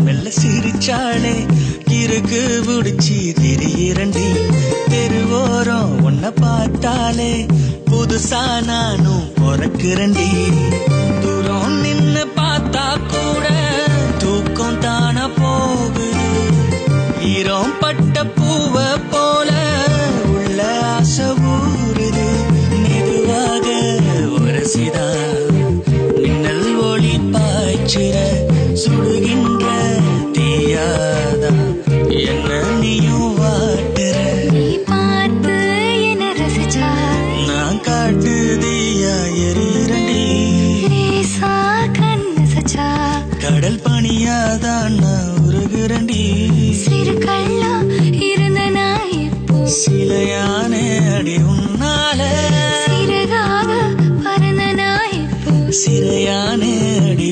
மெல்ல சிரிச்சாளே கிறுக்கு புடிச்சி திரியரண்டி தெருவோரம் உன்னை பார்த்தாலே புதுசா நானும் பிறக்குறண்டி தூரம் நின்னு பார்த்தா கூட தூக்கம் தானா போகுது ஈரம் பட்ட பூவ போல உள்ள ஆசை ஊறுது மெதுவாக உரசிதா மின்னல் ஒளி பாய்ச்சிற சுடுகின்ற தீயாதா என்ன நீயும் வாட்டுற நீ பார்த்து என்ன ரசிச்சா நான் காட்டு தீயா எரியரண்டி ரேசா கண்ணு சச்சா கடல் பணியாதான் நான் உருகுறண்டி சிறு கள்ளா இருந்த நான் இப்போ சிலையானே அடி உன்னால சிறகாக பறந்த நான் இப்போ சிறையானே அடி